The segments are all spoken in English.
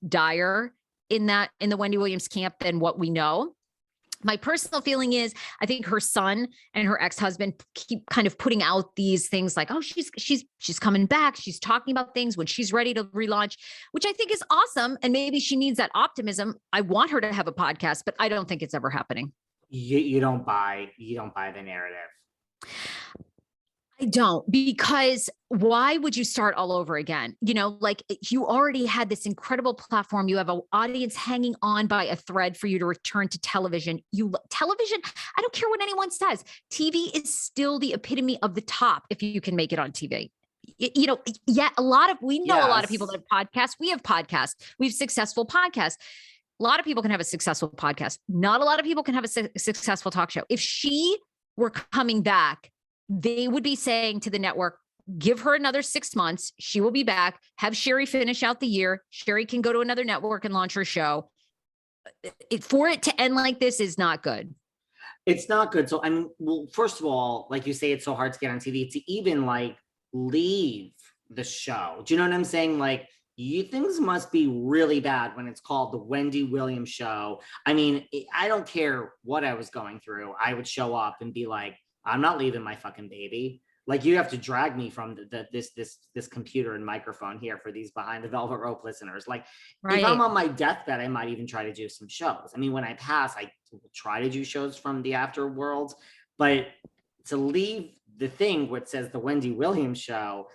dire in the Wendy Williams camp than what we know. My personal feeling is I think her son and her ex-husband keep kind of putting out these things like, oh, she's coming back. She's talking about things when she's ready to relaunch, which I think is awesome. And maybe she needs that optimism. I want her to have a podcast, but I don't think it's ever happening. You don't buy the narrative. I don't, because why would you start all over again? You know, like you already had this incredible platform. You have an audience hanging on by a thread for you to return to television. Television, I don't care what anyone says. TV is still the epitome of the top if you can make it on TV. You know, yeah, a lot of people that have podcasts. We have podcasts. We have successful podcasts. A lot of people can have a successful podcast. Not a lot of people can have a successful talk show. If she were coming back, they would be saying to the network, give her another 6 months. She will be back. Have Sherri finish out the year. Sherri can go to another network and launch her show. For it to end like this is not good. It's not good. So, I mean, well, first of all, like you say, it's so hard to get on TV to even like leave the show. Do you know what I'm saying? Like, things must be really bad when it's called the Wendy Williams show. I mean, I don't care what I was going through. I would show up and be like, I'm not leaving my fucking baby. Like, you have to drag me from this computer and microphone here for these Behind the Velvet Rope listeners. Like, right. If I'm on my deathbed, I might even try to do some shows. I mean, when I pass, I will try to do shows from the afterworld, but to leave the thing where it says the Wendy Williams show,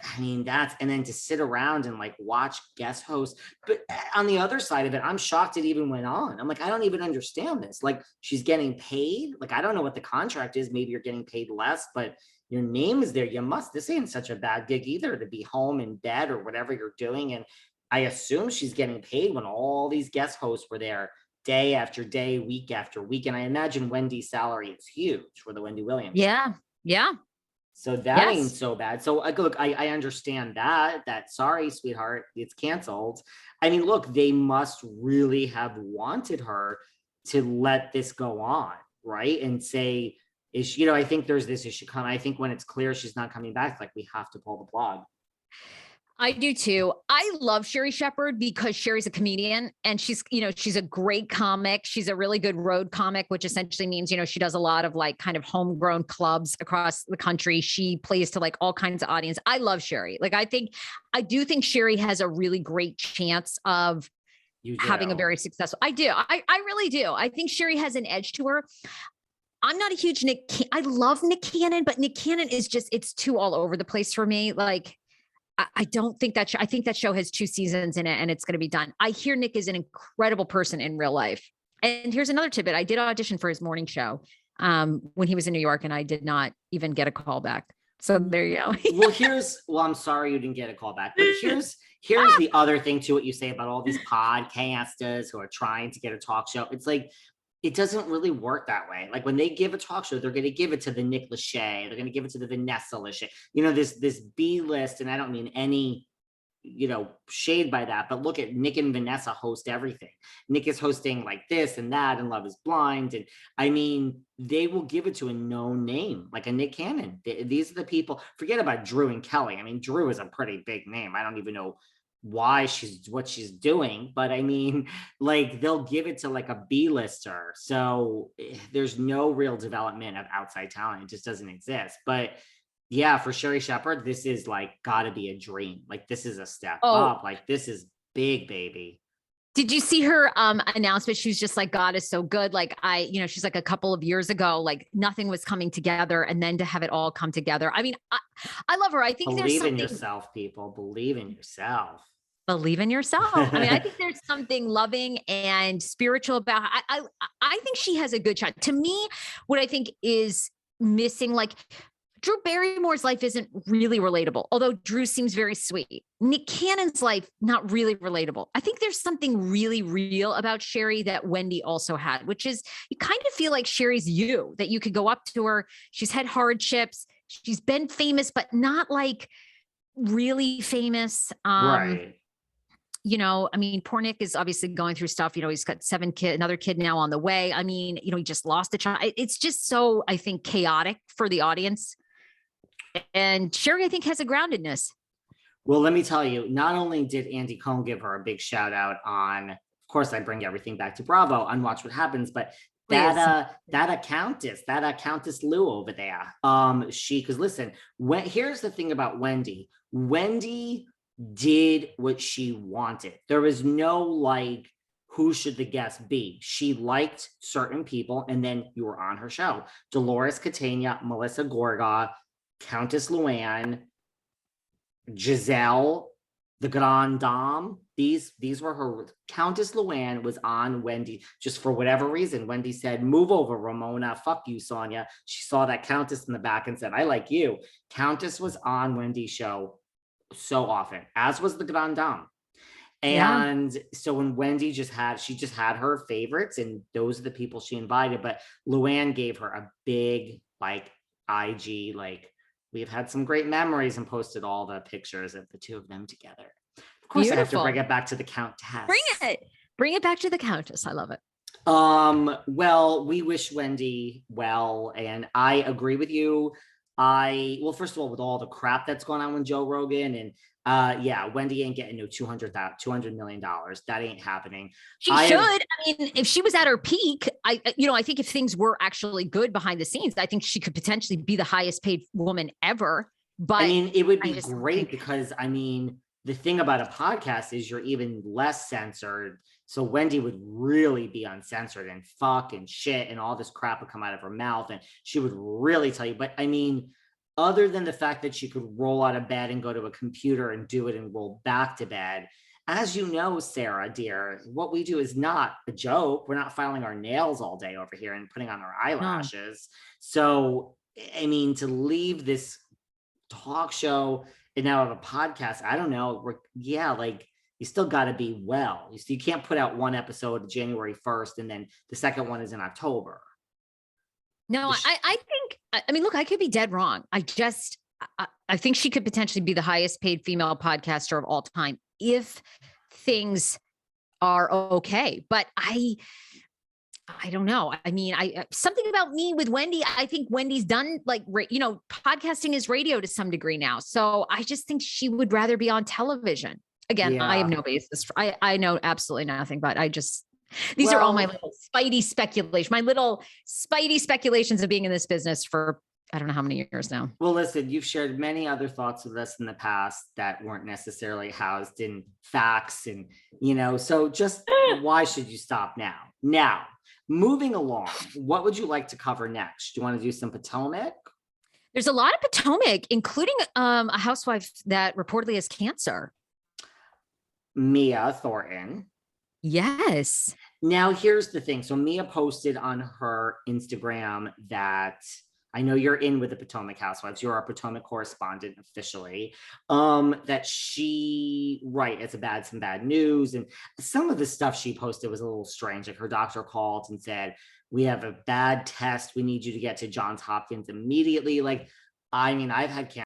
I mean, and then to sit around and like watch guest hosts. But on the other side of it, I'm shocked it even went on. I'm like, I don't even understand this. Like, she's getting paid. Like, I don't know what the contract is. Maybe you're getting paid less, but your name is there. This ain't such a bad gig either, to be home in bed or whatever you're doing. And I assume she's getting paid when all these guest hosts were there day after day, week after week. And I imagine Wendy's salary is huge for the Wendy Williams. Yeah. Yeah. So that ain't so bad. So look, I understand that sorry, sweetheart, it's canceled. I mean, look, they must really have wanted her to let this go on, right? And say, I think there's this issue coming. I think when it's clear she's not coming back, like, we have to pull the plug. I do too. I love Sherri Shepherd because Sherri's a comedian and she's a great comic. She's a really good road comic, which essentially means, she does a lot of like kind of homegrown clubs across the country. She plays to like all kinds of audience. I love Sherri. Like, I do think Sherri has a really great chance of having a very successful. I do. I really do. I think Sherri has an edge to her. I'm not a huge I love Nick Cannon, but Nick Cannon is it's too all over the place for me. Like, I don't think I think that show has 2 seasons in it and it's going to be done. I hear Nick is an incredible person in real life. And here's another tidbit. I did audition for his morning show when he was in New York and I did not even get a call back. So there you go. Well, I'm sorry you didn't get a call back, but here's the other thing to what you say about all these podcasters who are trying to get a talk show. It's like, it doesn't really work that way. Like, when they give a talk show, they're going to give it to the Nick Lachey. They're going to give it to the Vanessa Lachey. This B list, and I don't mean any, shade by that, but look at Nick and Vanessa host everything. Nick is hosting like this and that and Love is Blind. And I mean, they will give it to a known name, like a Nick Cannon. These are the people. Forget about Drew and Kelly. I mean, Drew is a pretty big name. I don't even know why what she's doing, but I mean, like, they'll give it to like a B-lister. So there's no real development of outside talent. It just doesn't exist. But yeah, for Sherri Shepherd, this is like gotta be a dream. Like, this is a step up. Like, this is big, baby. Did you see her announcement? She was just like, God is so good. Like, she's like, a couple of years ago, like nothing was coming together. And then to have it all come together. I mean, I love her. I think believe in yourself, people. Believe in yourself. Believe in yourself. I mean, I think there's something loving and spiritual about her. I think she has a good shot. To me, what I think is missing, like, Drew Barrymore's life isn't really relatable, although Drew seems very sweet. Nick Cannon's life, not really relatable. I think there's something really real about Sherri that Wendy also had, which is you kind of feel like Sherri's you, that you could go up to her. She's had hardships. She's been famous, but not like really famous. Right. I mean, poor Nick is obviously going through stuff. He's got 7 kids, another kid now on the way. I mean, he just lost a child. It's just so, I think, chaotic for the audience. And Sherri, I think, has a groundedness. Well, let me tell you, not only did Andy Cohen give her a big shout out on, of course, I bring everything back to Bravo on Watch What Happens, but that Countess Lou over there, because listen, here's the thing about Wendy. Wendy did what she wanted. There was no like, who should the guest be? She liked certain people, and then you were on her show. Dolores Catania, Melissa Gorga, Countess Luann, Giselle, the Grand Dame. These were her. Countess Luann was on Wendy, just for whatever reason. Wendy said, move over, Ramona. Fuck you, Sonia. She saw that Countess in the back and said, I like you. Countess was on Wendy's show so often, as was the Grand Dame. And so when Wendy just had her favorites, and those are the people she invited, but Luann gave her a big like IG, like, we've had some great memories, and posted all the pictures of the two of them together. Of course, beautiful. I have to bring it back to the Countess. Bring it back to the Countess. I love it. Well, we wish Wendy well, and I agree with you. Well, first of all, with all the crap that's going on with Joe Rogan, and Wendy ain't getting no $200 million. That ain't happening. She should. I mean, if she was at her peak, I think if things were actually good behind the scenes, I think she could potentially be the highest paid woman ever. But I mean, it would be great because I mean, the thing about a podcast is you're even less censored. So Wendy would really be uncensored, and fuck and shit and all this crap would come out of her mouth, and she would really tell you. But I mean, other than the fact that she could roll out of bed and go to a computer and do it and roll back to bed, as you know, Sarah, dear, what we do is not a joke. We're not filing our nails all day over here and putting on our eyelashes. So, I mean, to leave this talk show and now have a podcast, I don't know. Like, you still got to be well. You can't put out one episode January 1st and then the second one is in October. No, I mean, look, I could be dead wrong. I think she could potentially be the highest paid female podcaster of all time if things are okay. But I don't know. I mean, something about me with Wendy, I think Wendy's done like, podcasting is radio to some degree now. So I just think she would rather be on television. Again, I have no basis. I know absolutely nothing, but these are all my little spidey speculations of being in this business for I don't know how many years now. Well, listen, you've shared many other thoughts with us in the past that weren't necessarily housed in facts, and so just why should you stop now? Now, moving along, what would you like to cover next? Do you want to do some Potomac? There's a lot of Potomac, including a housewife that reportedly has cancer. Mia Thornton. Yes. Now, here's the thing. So Mia posted on her Instagram that, I know you're in with the Potomac Housewives. You're our Potomac correspondent officially. That it's some bad news. And some of the stuff she posted was a little strange. Like, her doctor called and said, we have a bad test. We need you to get to Johns Hopkins immediately. Like, I mean, I've had cancer